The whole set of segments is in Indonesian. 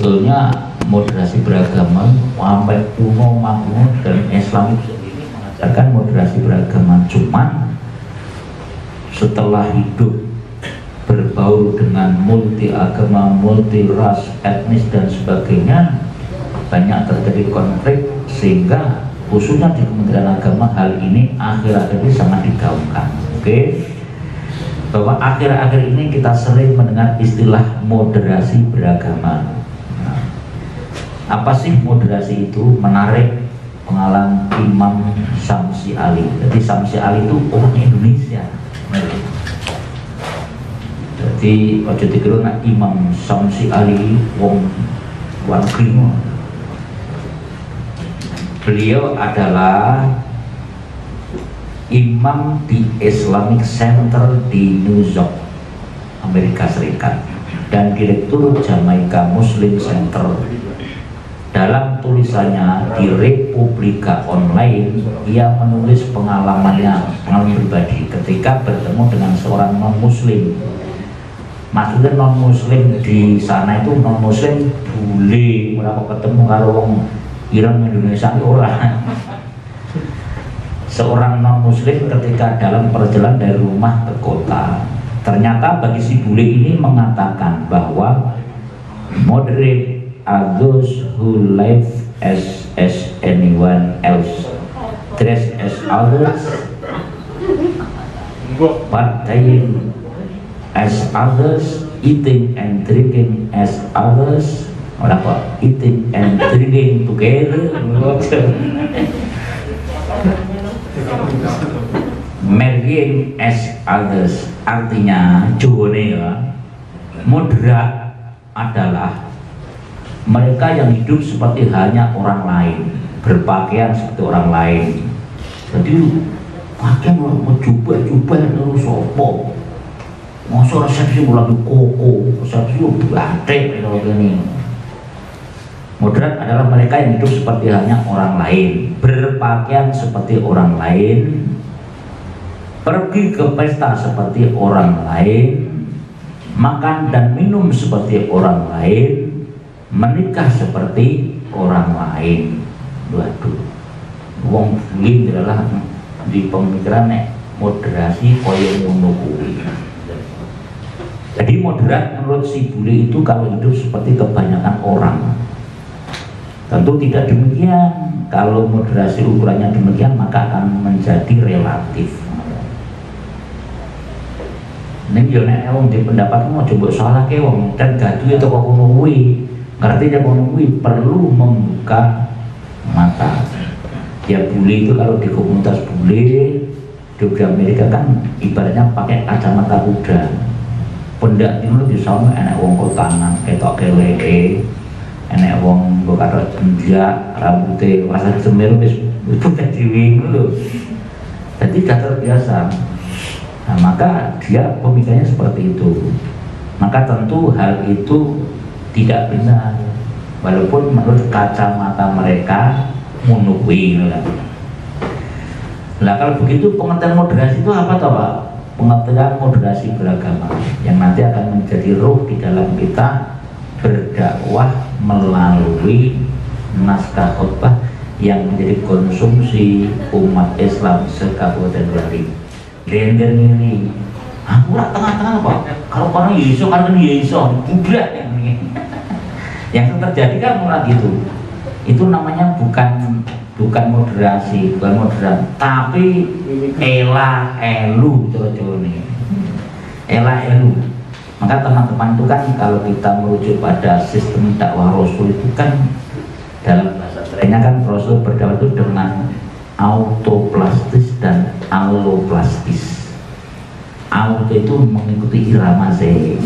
sebetulnya moderasi beragama sampai kuno makmur dan Islam itu sendiri mengajarkan moderasi beragama, cuman setelah hidup berbaur dengan multi agama, multi ras, etnis dan sebagainya, banyak terjadi konflik, sehingga khususnya di Kementerian Agama hal ini akhir-akhir ini sangat digaungkan. Bahwa akhir-akhir ini kita sering mendengar istilah moderasi beragama. Nah, apa sih moderasi itu? Menarik pengalaman Imam Syamsi Ali. Jadi Syamsi Ali itu orang Indonesia. Jadi waktu dikira Imam Syamsi Ali wong luar negeri. Beliau adalah imam di Islamic Center di New York, Amerika Serikat, dan direktur Jamaica Muslim Center. Dalam tulisannya di Republika Online, ia menulis pengalaman pribadi ketika bertemu dengan seorang non-muslim. Maksudnya non-muslim di sana itu non-muslim boleh mereka ketemu karo wong Iran Indonesia orang. Seorang non-muslim ketika dalam perjalanan dari rumah ke kota, ternyata bagi si bule ini mengatakan bahwa moderate are those who live as anyone else, dress as others, but dying as others, eating and drinking as others. Orang kok eating and drinking together, marrying as others. Artinya Jone ya, moderat adalah mereka yang hidup seperti hanya orang lain, berpakaian seperti orang lain. Jadi pakaian mau coba terus sopo. Masa resepsi mulai koko, resepsi batik kalau gini. Moderat adalah mereka yang hidup seperti halnya orang lain, berpakaian seperti orang lain, pergi ke pesta seperti orang lain, makan dan minum seperti orang lain, menikah seperti orang lain. Waduh, wong buli adalah di pemikiran moderasi koyo ngono kuwi. Jadi moderat menurut si buli itu kalau hidup seperti kebanyakan orang. Tentu tidak demikian. Kalau moderasi ukurannya demikian, maka akan menjadi relatif. Ning yo nek wong di pendapat mau coba salah ke wong dan gaduh atau kok ngono kuwi. Ngerti nek ngono kuwi perlu membuka mata. Ya bule itu kalau di komunitas bule di Amerika kan ibaratnya pakai kacamata kuda. Pendak itu bisa enak wong kotanan ketok keleke. Enek wong mbok katok jenjak rambutnya rasa semeru wis putih dhewe lho. Jadi sudah terbiasa. Nah, maka dia pemikirannya seperti itu. Maka tentu hal itu tidak benar. Walaupun menurut kacamata mereka ngono kuwi. Lah kalau begitu pengertian moderasi itu apa toh, Pak? Pengertian moderasi beragama yang nanti akan menjadi ruh di dalam kita berdakwah melalui naskah khutbah yang menjadi konsumsi umat Islam se-Kabupaten Bali. Lender ini, aku lah tengah-tengah Pak. Kalau orang Yesus kan Yesus, budak yang ini. Yang terjadi kan mulai gitu. Itu namanya bukan moderasi, bukan moderat, tapi elu coba nih. Elu. Maka teman-teman itu kan kalau kita merujuk pada sistem dakwah Rasul itu kan dalam bahasa kerennya kan Rasul berdakwah itu dengan autoplastis dan alloplastis. Auto itu mengikuti irama saya,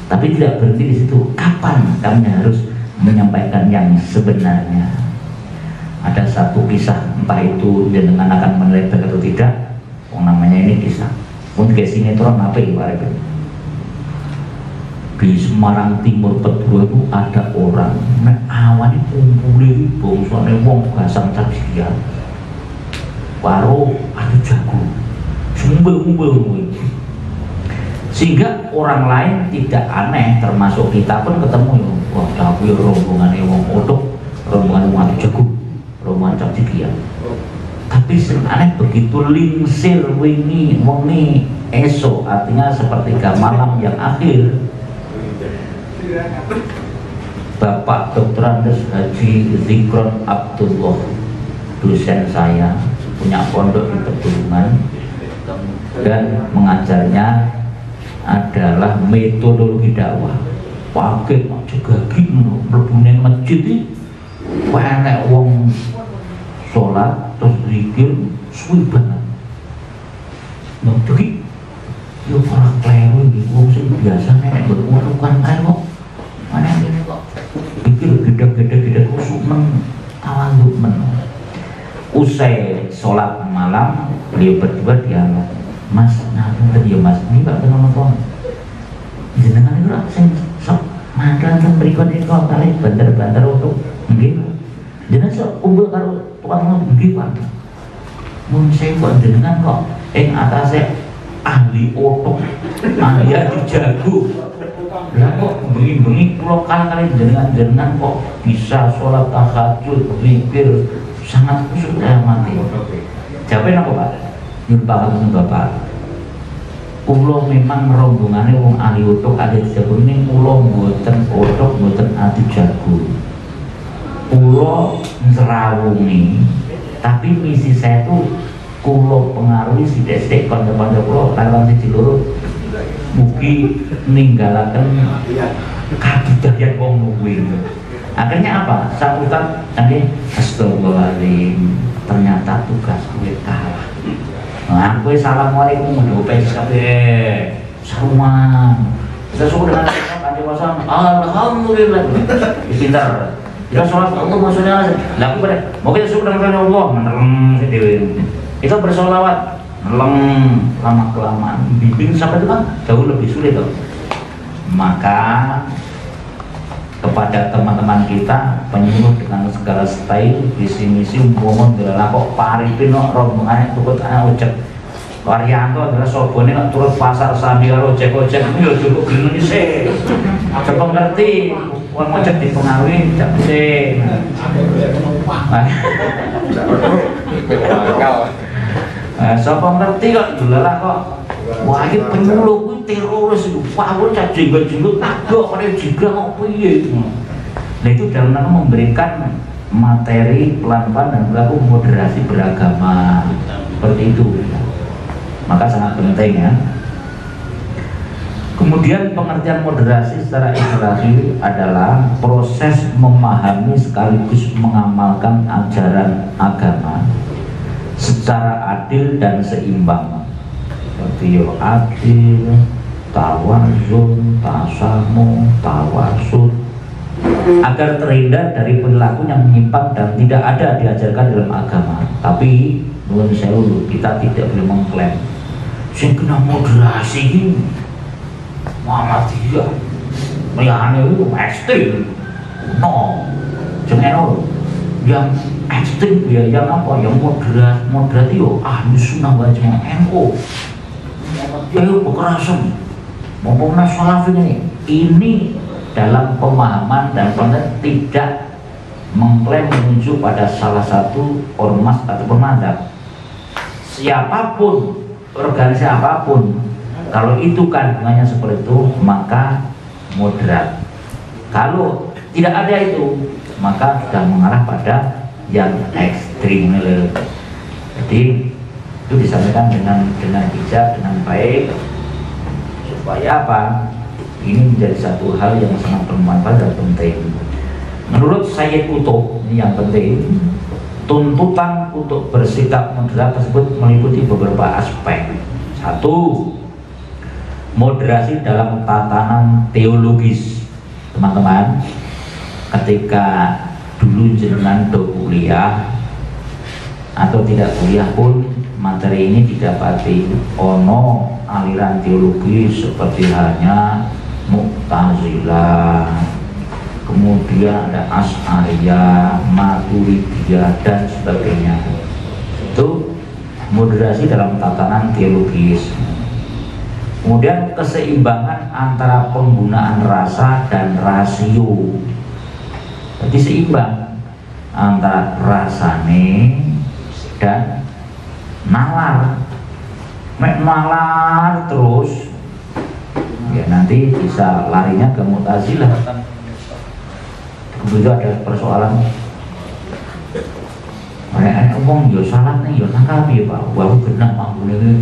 tapi tidak berhenti di situ. Kapan kami harus menyampaikan yang sebenarnya? Ada satu kisah, entah itu dengan akan meneliti atau tidak. Namanya ini kisah. Pun kayak sinetron apa ibaratnya? Di Semarang Timur Pedro itu ada orang nek awan itu kumpuli bongsone wong gasang cacian baru ada jago sumbel sehingga orang lain tidak aneh termasuk kita pun ketemu wah tapi rombongan wong otok, rombongan wong jago, rombongan cap cikian. Tapi aneh begitu lingsir wingi wengi esok, artinya sepertiga malam yang akhir, Bapak Dr. Andes Haji Zikron Abdullah, dosen saya, punya pondok di Pegunungan dan mengajarnya adalah metodologi dakwah. Pakai juga gini, berbunyi masjid ini, banyak wong sholat terus zikir suwi banget. Nah, jadi yo para kleru iki wong sing biasa nek bermurukan ae kok. Mana ini kok pikir gede-gede kusuk men tawaduk men. Usai sholat malam beliau berdua dialog. Mas, nah ya Mas, ini Pak kenal apa? Jenengan itu sing sok mandan teng mriku niku kali banter-banter untuk nggih. Jenengan sok kumpul karo tukang ngopi nggih Pak. Mun saya kok jenengan kok ing atase ahli otok, ahli jago. Lah kok bengi-bengi kula kali jenengan kok bisa sholat tahajud, zikir sangat kusuk mati. Jawabe napa Pak? Nyuwun pangapunten Bapak. Kula memang rombongane wong ahli otok, ahli jago ini kula mboten otok, mboten ahli jago. Kula njerawungi, tapi misi saya itu kula pengaruhi sithik-sithik kanca-kanca kula lan siji loro mugi ninggalaken kabudayan wong luwe. Akhirnya apa? Sambutan nanti astagfirullahaladzim, ternyata tugas gue kalah. Nah, aku assalamualaikum warahmatullahi wabarakatuh. Saruman. Kita syukur dengan kanjeng Rasul. Alhamdulillah. Pintar. Kita sholat untuk maksudnya. Lah aku pada mau kita syukur dengan Allah. Menerem sendiri. Kita bersolawat. Lama kelamaan bimbing sampai itu kan jauh lebih sulit loh. Maka kepada teman-teman kita penyuluh dengan segala style visi misi umum adalah kok paripin no rombongan tukut anak ojek Waryanto adalah sobone kok turut pasar sambil ojek yo cukup gini sih coba ngerti uang ojek dipengaruhi jak sih siapa ngerti kok dulalah kok wah ini penyuluh itu teroris itu wah aku cak jenggot-jenggot takut pada juga kok piye. Nah itu dalam rangka memberikan materi pelan-pelan dan berlaku moderasi beragama seperti itu, maka sangat penting ya. Kemudian pengertian moderasi secara istilahi adalah proses memahami sekaligus mengamalkan ajaran agama secara adil dan seimbang, seperti adil, tawazun, tasamu, tawasul, agar terhindar dari perilaku yang menyimpang dan tidak ada diajarkan dalam agama. Tapi menurut saya kita tidak boleh mengklaim sing kena moderasi ini Muhammadiyah melihatnya itu ekstrim. No, jangan yang ekstrim ya, yang apa, yang moderat itu ahli sunnah wal jamaah NU ayo kekerasan maupun salafin ini dalam pemahaman dan konten tidak mengklaim menuju pada salah satu ormas atau mazhab siapapun, organisasi apapun. Kalau itu kandungannya seperti itu maka moderat. Kalau tidak ada itu maka sudah mengarah pada yang ekstrim. Jadi itu disampaikan dengan bijak, dengan baik, supaya apa? Ini menjadi satu hal yang sangat bermanfaat dan penting. Menurut Sayyid Qutb, ini yang penting, tuntutan untuk bersikap moderat tersebut meliputi beberapa aspek. Satu, moderasi dalam tatanan teologis. Teman-teman, ketika dulu jenengan do kuliah atau tidak kuliah pun materi ini didapati ono aliran teologi seperti halnya Mu'tazilah, kemudian ada Asy'ariyah, Maturidiyah dan sebagainya. Itu moderasi dalam tatanan teologis. Kemudian keseimbangan antara penggunaan rasa dan rasio. Jadi seimbang antara rasane dan nalar. Mek nalar terus ya nanti bisa larinya ke Mu'tazilah. Kemudian ada persoalan kayak ngomong yo salat nih yo nangkapi Pak. Wah benar mampu ini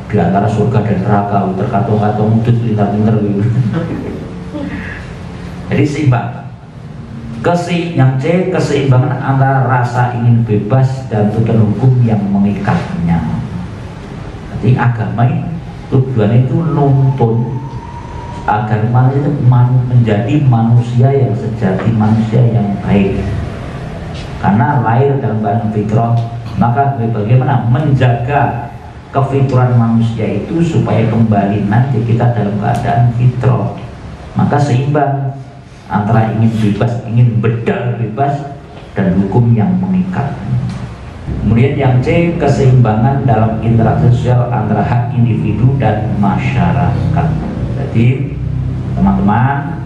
di antara surga dan neraka terkatung-katung mudut pintar-pintar gitu. Jadi seimbang. Yang C, keseimbangan antara rasa ingin bebas dan tuntutan hukum yang mengikatnya. Jadi agama tujuannya itu nuntun agar manusia menjadi manusia yang sejati, manusia yang baik. Karena lahir dalam badan fitrah, maka bagaimana menjaga kefitran manusia itu supaya kembali nanti kita dalam keadaan fitrah. Maka seimbang antara ingin bebas, ingin bedal bebas dan hukum yang mengikat. Kemudian yang C, keseimbangan dalam interaksi sosial antara hak individu dan masyarakat. Jadi teman-teman,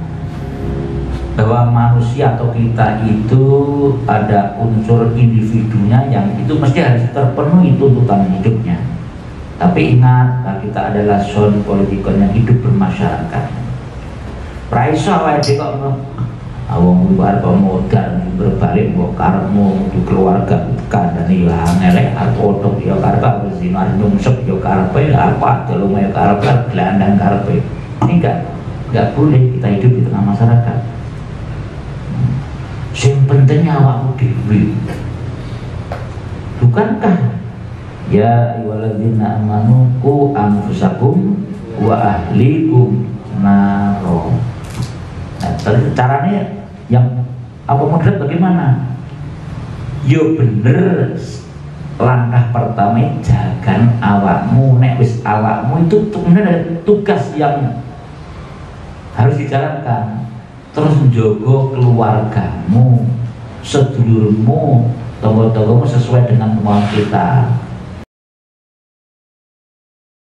bahwa manusia atau kita itu ada unsur individunya yang itu mesti harus terpenuhi tuntutan hidupnya. Tapi ingat, kita adalah son politikon yang hidup bermasyarakat. Raiso awake dhewe kok awong luar pemodal berbalik mbok karepmu di keluarga kandhane ya ngelek arep otok ya karep harus sinar nyungsep ya karepe apa delung ya karep gelandang karepe. Ini enggak boleh kita hidup di tengah masyarakat. Sing penting awakmu dhewe. Bukankah ya ayyuhalladzina amanu qu anfusakum wa ahlikum naro. Nah, caranya yang apa model bagaimana? Yo bener, langkah pertama jagan awakmu, nek wis awakmu itu bener tugas yang harus dijalankan. Terus menjaga keluargamu, sedulurmu, tonggo-tonggomu sesuai dengan kemauan kita.